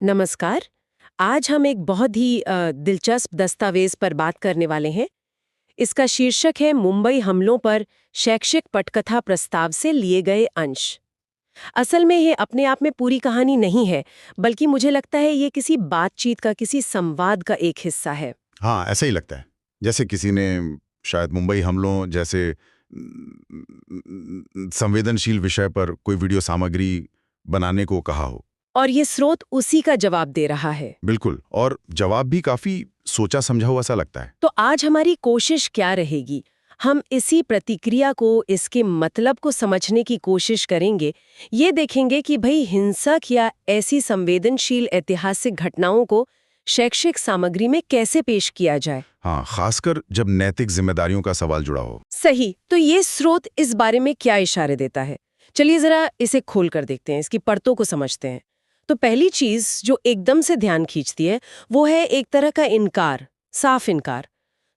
नमस्कार। आज हम एक बहुत ही दिलचस्प दस्तावेज पर बात करने वाले हैं। इसका शीर्षक है मुंबई हमलों पर शैक्षिक पटकथा प्रस्ताव से लिए गए अंश। असल में ये अपने आप में पूरी कहानी नहीं है, बल्कि मुझे लगता है ये किसी बातचीत का, किसी संवाद का एक हिस्सा है। हाँ, ऐसा ही लगता है। जैसे किसी ने शायद मुंबई हमलों जैसे संवेदनशील विषय पर कोई वीडियो सामग्री बनाने को कहा हो। और ये स्रोत उसी का जवाब दे रहा है। बिल्कुल, और जवाब भी काफी सोचा समझा हुआ सा लगता है। तो आज हमारी कोशिश क्या रहेगी? हम इसी प्रतिक्रिया को, इसके मतलब को समझने की कोशिश करेंगे। ये देखेंगे कि भई हिंसक या ऐसी संवेदनशील ऐतिहासिक घटनाओं को शैक्षिक सामग्री में कैसे पेश किया जाए। हाँ, खासकर जब नैतिक जिम्मेदारियों का सवाल जुड़ा हो। सही, तो ये स्रोत इस बारे में क्या इशारे देता है? चलिए जरा इसे खोल कर देखते हैं, इसकी परतों को समझते हैं। तो पहली चीज जो एकदम से ध्यान खींचती है, वो है एक तरह का इनकार, साफ इनकार।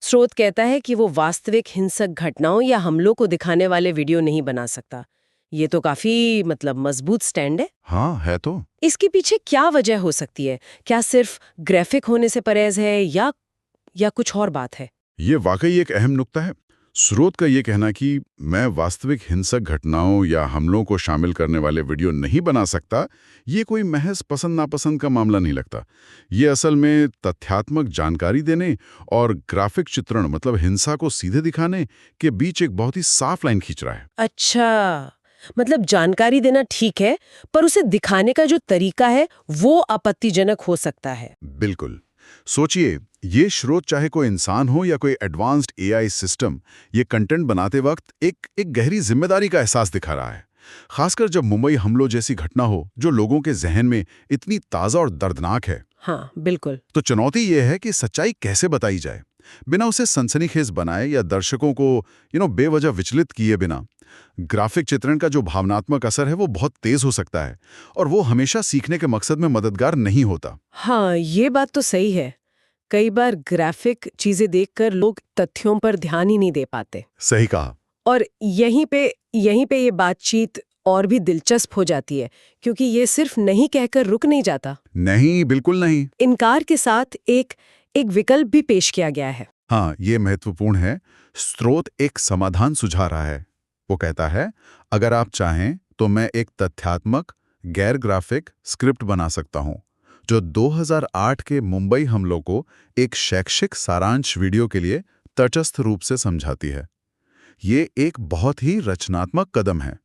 स्रोत कहता है कि वो वास्तविक हिंसक घटनाओं या हमलों को दिखाने वाले वीडियो नहीं बना सकता। ये तो काफी मजबूत स्टैंड है। हाँ, है तो। इसके पीछे क्या वजह हो सकती है? क्या सिर्फ ग्राफिक होने से परहेज है या कुछ और बात है? ये वाकई एक अहम नुक्ता है। स्रोत का ये कहना कि मैं वास्तविक हिंसक घटनाओं या हमलों को शामिल करने वाले वीडियो नहीं बना सकता, ये कोई महज पसंद नापसंद का मामला नहीं लगता। ये असल में तथ्यात्मक जानकारी देने और ग्राफिक चित्रण हिंसा को सीधे दिखाने के बीच एक बहुत ही साफ लाइन खींच रहा है। अच्छा, जानकारी देना ठीक है, पर उसे दिखाने का जो तरीका है वो आपत्तिजनक हो सकता है। बिल्कुल। सोचिए, ये स्रोत चाहे कोई इंसान हो या कोई एडवांस्ड एआई सिस्टम, ये कंटेंट बनाते वक्त एक गहरी जिम्मेदारी का एहसास दिखा रहा है। खासकर जब मुंबई हमलों जैसी घटना हो जो लोगों के जहन में इतनी ताज़ा और दर्दनाक है। हाँ, बिल्कुल। तो चुनौती ये है कि सच्चाई कैसे बताई जाए, बिना उसे सनसनीखेज बनाए या दर्शकों को बेवजह विचलित किए बिना। ग्राफिक चित्रण का जो भावनात्मक असर है वो बहुत तेज हो सकता है, और वो हमेशा सीखने के मकसद में मददगार नहीं होता। हाँ, ये बात तो सही है। कई बार ग्राफिक चीजें देखकर लोग तथ्यों पर ध्यान ही नहीं दे पाते। सही कहा। और यहीं पे ये बातचीत और भी दिलचस्प हो जाती है, क्योंकि ये सिर्फ नहीं कहकर रुक नहीं जाता। नहीं, बिल्कुल नहीं। इनकार के साथ एक एक विकल्प भी पेश किया गया है। हाँ, ये महत्वपूर्ण है। स्रोत एक समाधान सुझा रहा है। वो कहता है, अगर आप चाहें तो मैं एक तथ्यात्मक गैर ग्राफिक स्क्रिप्ट बना सकता हूं जो 2008 के मुंबई हमलों को एक शैक्षिक सारांश वीडियो के लिए तटस्थ रूप से समझाती है। ये एक बहुत ही रचनात्मक कदम है।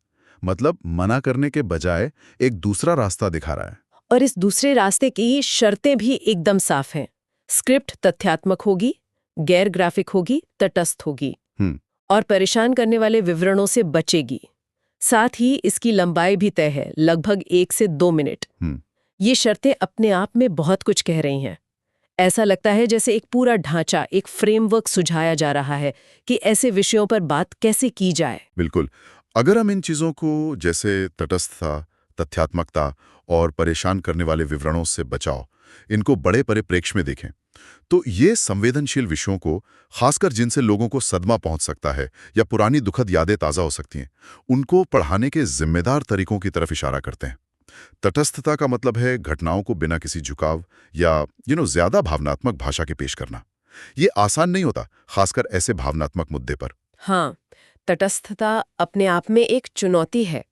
मना करने के बजाय एक दूसरा रास्ता दिखा रहा है। और इस दूसरे रास्ते की शर्तें भी एकदम साफ हैं। स्क्रिप्ट तथ्यात्मक होगी, गैर ग्राफिक होगी, तटस्थ होगी हम्म। और परेशान करने वाले विवरणों से बचेगी। साथ ही इसकी लंबाई भी तय है, लगभग 1 से 2 मिनट। हम्म। ये शर्तें अपने आप में बहुत कुछ कह रही हैं। ऐसा लगता है जैसे एक पूरा ढांचा, एक फ्रेमवर्क सुझाया जा रहा है कि ऐसे विषयों पर बात कैसे की जाए। बिल्कुल। अगर हम इन चीज़ों को, जैसे तटस्थता, तथ्यात्मकता और परेशान करने वाले विवरणों से बचाव, इनको बड़े परिप्रेक्ष्य में देखें, तो ये संवेदनशील विषयों को, खासकर जिनसे लोगों को सदमा पहुंच सकता है या पुरानी दुखद यादें ताज़ा हो सकती हैं, उनको पढ़ाने के जिम्मेदार तरीकों की तरफ इशारा करते हैं। तटस्थता का मतलब है घटनाओं को बिना किसी झुकाव या ज्यादा भावनात्मक भाषा के पेश करना। ये आसान नहीं होता, खासकर ऐसे भावनात्मक मुद्दे पर। हाँ, तटस्थता अपने आप में एक चुनौती है।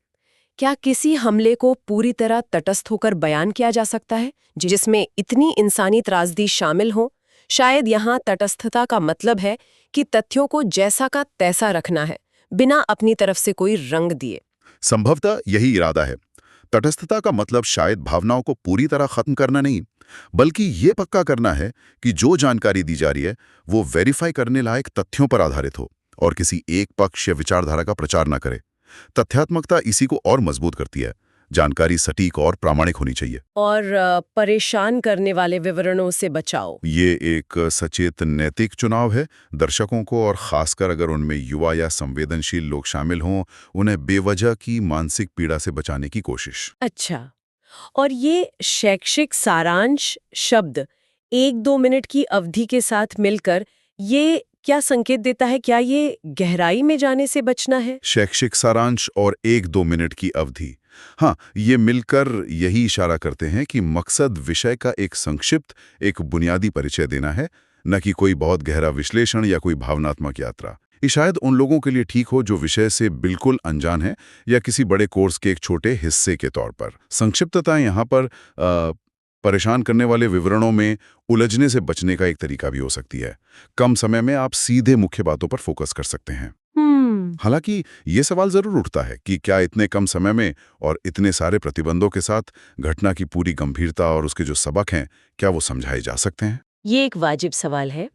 क्या किसी हमले को पूरी तरह तटस्थ होकर बयान किया जा सकता है, जिसमें इतनी इंसानी त्रासदी शामिल हो? शायद यहाँ तटस्थता का मतलब है कि तथ्यों को जैसा का तैसा रखना है, बिना अपनी तरफ से कोई रंग दिए। संभवतः यही इरादा है। तटस्थता का मतलब शायद भावनाओं को पूरी तरह खत्म करना नहीं, बल्कि ये पक्का करना है कि जो जानकारी दी जा रही है वो वेरीफाई करने लायक तथ्यों पर आधारित हो और किसी एक पक्ष या विचारधारा का प्रचार न करे। तथ्यात्मकता इसी को और मजबूत करती है। जानकारी सटीक और प्रामाणिक होनी चाहिए। और परेशान करने वाले विवरणों से बचाओ। ये एक सचेत नैतिक चुनाव है। दर्शकों को, और खासकर अगर उनमें युवा या संवेदनशील लोग शामिल हों, उन्हें बेवजह की मानसिक पीड़ा से बचाने की कोशिश। अच्छा, और ये शैक्षिक सारांश शब्द 1-2 मिनट की अवधि के साथ मिलकर ये क्या संकेत देता है? क्या ये गहराई में जाने से बचना है? शैक्षिक सारांश और 1-2 मिनट की अवधि, हाँ, ये मिलकर यही इशारा करते हैं कि मकसद विषय का एक संक्षिप्त, एक बुनियादी परिचय देना है, न कि कोई बहुत गहरा विश्लेषण या कोई भावनात्मक यात्रा। ये शायद उन लोगों के लिए ठीक हो जो विषय से बिल्कुल अनजान है या किसी बड़े कोर्स के एक छोटे हिस्से के तौर पर। संक्षिप्तता यहाँ पर परेशान करने वाले विवरणों में उलझने से बचने का एक तरीका भी हो सकती है। कम समय में आप सीधे मुख्य बातों पर फोकस कर सकते हैं। हालांकि ये सवाल जरूर उठता है कि क्या इतने कम समय में और इतने सारे प्रतिबंधों के साथ घटना की पूरी गंभीरता और उसके जो सबक हैं, क्या वो समझाए जा सकते हैं? ये एक वाजिब सवाल है।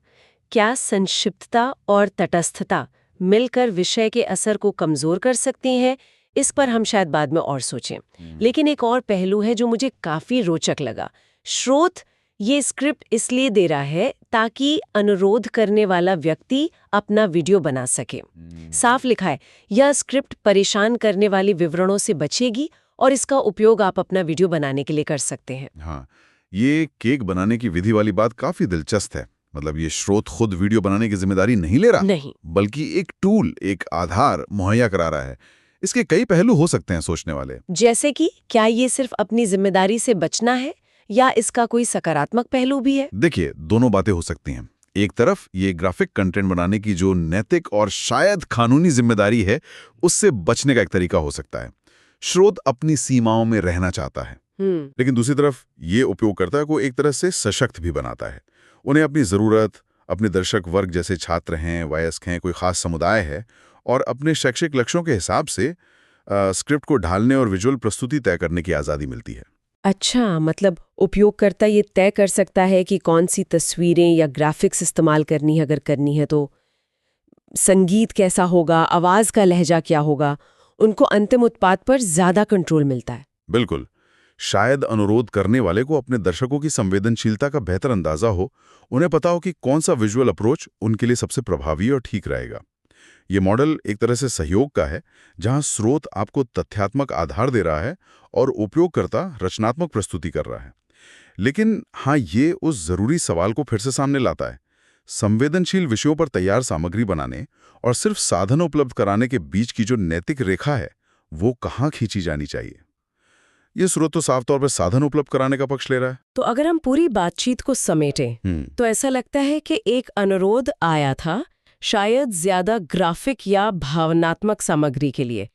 क्या संक्षिप्तता और तटस्थता मिलकर विषय के असर को कमजोर कर सकती हैं? इस पर हम शायद बाद में और सोचें। लेकिन एक और पहलू है जो मुझे काफी रोचक लगा। स्रोत ये स्क्रिप्ट इसलिए दे रहा है ताकि अनुरोध करने वाला व्यक्ति अपना वीडियो बना सके। साफ लिखा है, यह स्क्रिप्ट परेशान करने वाली विवरणों से बचेगी और इसका उपयोग आप अपना वीडियो बनाने के लिए कर सकते हैं। हाँ, ये केक बनाने की विधि वाली बात काफी दिलचस्प है। मतलब ये स्रोत खुद वीडियो बनाने की जिम्मेदारी नहीं ले रहा, नहीं, बल्कि एक टूल, एक आधार मुहैया करा रहा है। इसके कई पहलू हो सकते हैं सोचने वाले। जैसे कि क्या ये सिर्फ अपनी जिम्मेदारी से बचना है या इसका कोई सकारात्मक पहलू भी है? देखिए, दोनों बातें हो सकती हैं। एक तरफ ये ग्राफिक कंटेंट बनाने की जो नैतिक और शायद कानूनी जिम्मेदारी है, उससे बचने का एक तरीका हो सकता है। स्रोत अपनी सीमाओं में रहना चाहता है। लेकिन दूसरी तरफ ये उपयोगकर्ता को एक तरह से सशक्त भी बनाता है। उन्हें अपनी ज़रूरत, अपने दर्शक वर्ग जैसे छात्र हैं, वयस्क हैं, कोई खास समुदाय है, और अपने शैक्षिक लक्ष्यों के हिसाब से स्क्रिप्ट को ढालने और विजुअल प्रस्तुति तय करने की आज़ादी मिलती है। अच्छा, मतलब उपयोगकर्ता ये तय कर सकता है कि कौन सी तस्वीरें या ग्राफिक्स इस्तेमाल करनी है, अगर करनी है तो। संगीत कैसा होगा, आवाज़ का लहजा क्या होगा, उनको अंतिम उत्पाद पर ज़्यादा कंट्रोल मिलता है। बिल्कुल। शायद अनुरोध करने वाले को अपने दर्शकों की संवेदनशीलता का बेहतर अंदाजा हो, उन्हें पता हो कि कौन सा विजुअल अप्रोच उनके लिए सबसे प्रभावी और ठीक रहेगा। ये मॉडल एक तरह से सहयोग का है, जहां स्रोत आपको तथ्यात्मक आधार दे रहा है और उपयोगकर्ता रचनात्मक प्रस्तुति कर रहा है। लेकिन हाँ, ये उस जरूरी सवाल को फिर से सामने लाता है। संवेदनशील विषयों पर तैयार सामग्री बनाने और सिर्फ साधन उपलब्ध कराने के बीच की जो नैतिक रेखा है, वो कहाँ खींची जानी चाहिए? ये स्रोत तो साफ तौर पर साधन उपलब्ध कराने का पक्ष ले रहा है। तो अगर हम पूरी बातचीत को समेटें, तो ऐसा लगता है कि एक अनुरोध आया था, शायद ज्यादा ग्राफिक या भावनात्मक सामग्री के लिए।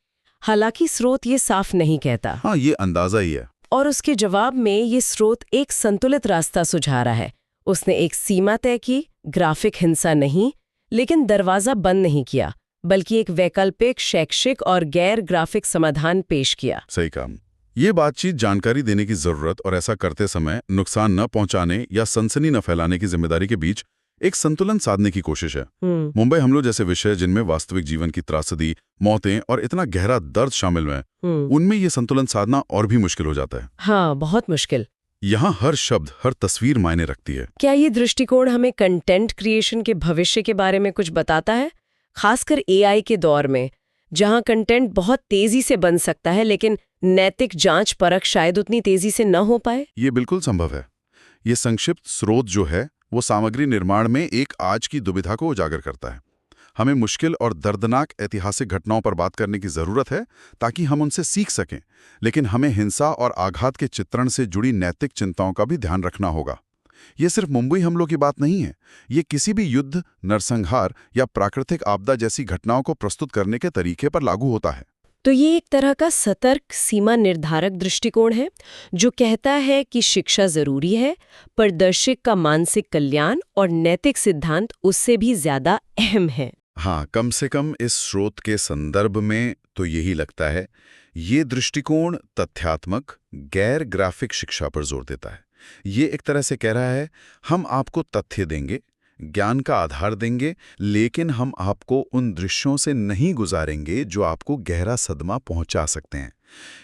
हालांकि स्रोत ये साफ नहीं कहता। हाँ, ये अंदाजा ही है। और उसके जवाब में ये स्रोत एक संतुलित रास्ता सुझा रहा है। उसने एक सीमा तय की, ग्राफिक हिंसा नहीं, लेकिन दरवाजा बंद नहीं किया, बल्कि एक वैकल्पिक शैक्षिक और गैर ग्राफिक समाधान पेश किया। सही काम। ये बातचीत जानकारी देने की जरूरत और ऐसा करते समय नुकसान न पहुंचाने या सनसनी न फैलाने की जिम्मेदारी के बीच एक संतुलन साधने की कोशिश है। मुंबई हमलों जैसे विषय जिनमें वास्तविक जीवन की त्रासदी, मौतें और इतना गहरा दर्द शामिल हैं, उनमें ये संतुलन साधना और भी मुश्किल हो जाता है। हाँ, बहुत मुश्किल। यहाँ हर शब्द, हर तस्वीर मायने रखती है। क्या ये दृष्टिकोण हमें कंटेंट क्रिएशन के भविष्य के बारे में कुछ बताता है, खासकर एआई के दौर में, जहां कंटेंट बहुत तेजी से बन सकता है लेकिन नैतिक जांच परख शायद उतनी तेजी से न हो पाए? ये बिल्कुल संभव है। ये संक्षिप्त स्रोत जो है, वो सामग्री निर्माण में एक आज की दुविधा को उजागर करता है। हमें मुश्किल और दर्दनाक ऐतिहासिक घटनाओं पर बात करने की जरूरत है ताकि हम उनसे सीख सकें, लेकिन हमें हिंसा और आघात के चित्रण से जुड़ी नैतिक चिंताओं का भी ध्यान रखना होगा। ये सिर्फ मुंबई हमलों की बात नहीं है। ये किसी भी युद्ध, नरसंहार या प्राकृतिक आपदा जैसी घटनाओं को प्रस्तुत करने के तरीके पर लागू होता है। तो ये एक तरह का सतर्क सीमा निर्धारक दृष्टिकोण है जो कहता है कि शिक्षा जरूरी है, पर दर्शक का मानसिक कल्याण और नैतिक सिद्धांत उससे भी ज्यादा अहम है। हाँ, कम से कम इस स्रोत के संदर्भ में तो यही लगता है। ये दृष्टिकोण तथ्यात्मक, गैर ग्राफिक शिक्षा पर जोर देता है। ये एक तरह से कह रहा है, हम आपको तथ्य देंगे, ज्ञान का आधार देंगे, लेकिन हम आपको उन दृश्यों से नहीं गुजारेंगे जो आपको गहरा सदमा पहुंचा सकते हैं।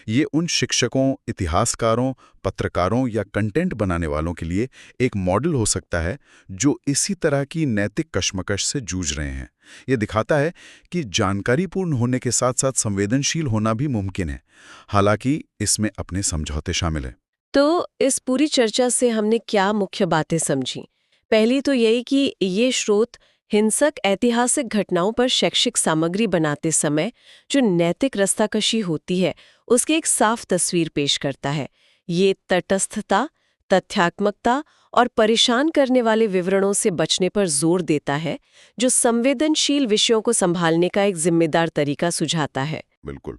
ये उन शिक्षकों, इतिहासकारों, पत्रकारों या कंटेंट बनाने वालों के लिए एक मॉडल हो सकता है जो इसी तरह की नैतिक कश्मकश से जूझ रहे हैं। ये दिखाता है कि जानकारीपूर्ण होने के साथ साथ संवेदनशील होना भी मुमकिन है, हालांकि इसमें अपने समझौते शामिल हैं। तो इस पूरी चर्चा से हमने क्या मुख्य बातें समझी? पहली तो यही कि ये स्रोत हिंसक ऐतिहासिक घटनाओं पर शैक्षिक सामग्री बनाते समय जो नैतिक रास्ताकशी होती है, उसकी एक साफ तस्वीर पेश करता है। ये तटस्थता, तथ्यात्मकता और परेशान करने वाले विवरणों से बचने पर जोर देता है, जो संवेदनशील विषयों को संभालने का एक जिम्मेदार तरीका सुझाता है। बिल्कुल।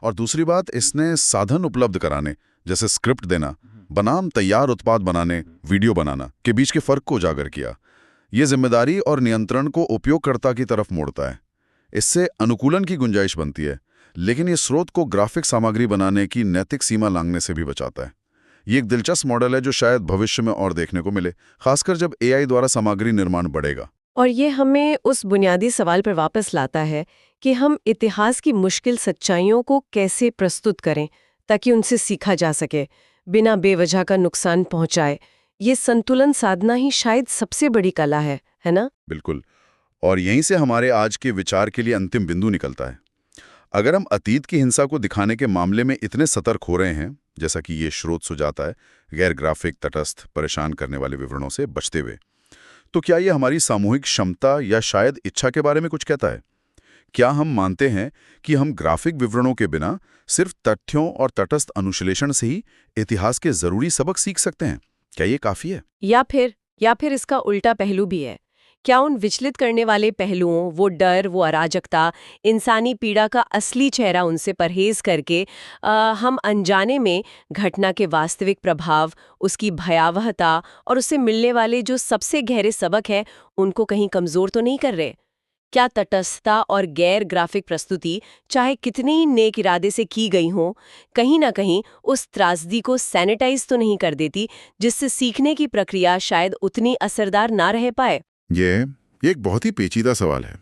और दूसरी बात, इसने साधन उपलब्ध कराने, जैसे स्क्रिप्ट देना, बनाम तैयार उत्पाद बनाने, वीडियो बनाना के बीच के फर्क को उजागर किया। ये जिम्मेदारी और नियंत्रण को उपयोगकर्ता की तरफ मोड़ता है। इससे अनुकूलन की गुंजाइश बनती है, लेकिन ये स्रोत को ग्राफिक सामग्री बनाने की नैतिक सीमा लांघने से भी बचाता है। ये एक दिलचस्प मॉडल है जो शायद भविष्य में और देखने को मिले, खासकर जब एआई द्वारा सामग्री निर्माण बढ़ेगा। और ये हमें उस बुनियादी सवाल पर वापस लाता है कि हम इतिहास की मुश्किल सच्चाइयों को कैसे प्रस्तुत करें ताकि उनसे सीखा जा सके, बिना बेवजह का नुकसान पहुंचाए। ये संतुलन साधना ही शायद सबसे बड़ी कला है ना? बिल्कुल। और यहीं से हमारे आज के विचार के लिए अंतिम बिंदु निकलता है। अगर हम अतीत की हिंसा को दिखाने के मामले में इतने सतर्क हो रहे हैं, जैसा कि ये स्रोत सुझाता है, गैर ग्राफिक, तटस्थ, परेशान करने वाले विवरणों से बचते हुए, तो क्या ये हमारी सामूहिक क्षमता या शायद इच्छा के बारे में कुछ कहता है? क्या हम मानते हैं कि हम ग्राफिक विवरणों के बिना सिर्फ तथ्यों और तटस्थ अनुश्लेषण से ही इतिहास के जरूरी सबक सीख सकते हैं? क्या ये काफी है? या फिर इसका उल्टा पहलू भी है? क्या उन विचलित करने वाले पहलुओं, वो डर, वो अराजकता, इंसानी पीड़ा का असली चेहरा उनसे परहेज करके हम अनजाने में घटना के वास्तविक प्रभाव, उसकी भयावहता और उससे मिलने वाले जो सबसे गहरे सबक हैं, उनको कहीं कमजोर तो नहीं कर रहे? क्या तटस्थता और गैर ग्राफिक प्रस्तुति, चाहे कितनी ही नेक इरादे से की गई हो, कहीं ना कहीं उस त्रासदी को सैनिटाइज तो नहीं कर देती, जिससे सीखने की प्रक्रिया शायद उतनी असरदार ना रह पाए? ये एक बहुत ही पेचीदा सवाल है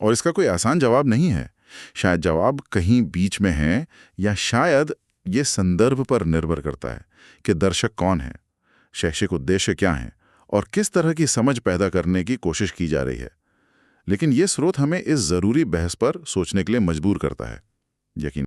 और इसका कोई आसान जवाब नहीं है। शायद जवाब कहीं बीच में है, या शायद ये संदर्भ पर निर्भर करता है कि दर्शक कौन है, शैक्षिक उद्देश्य क्या है और किस तरह की समझ पैदा करने की कोशिश की जा रही है। लेकिन ये स्रोत हमें इस जरूरी बहस पर सोचने के लिए मजबूर करता है। यकीन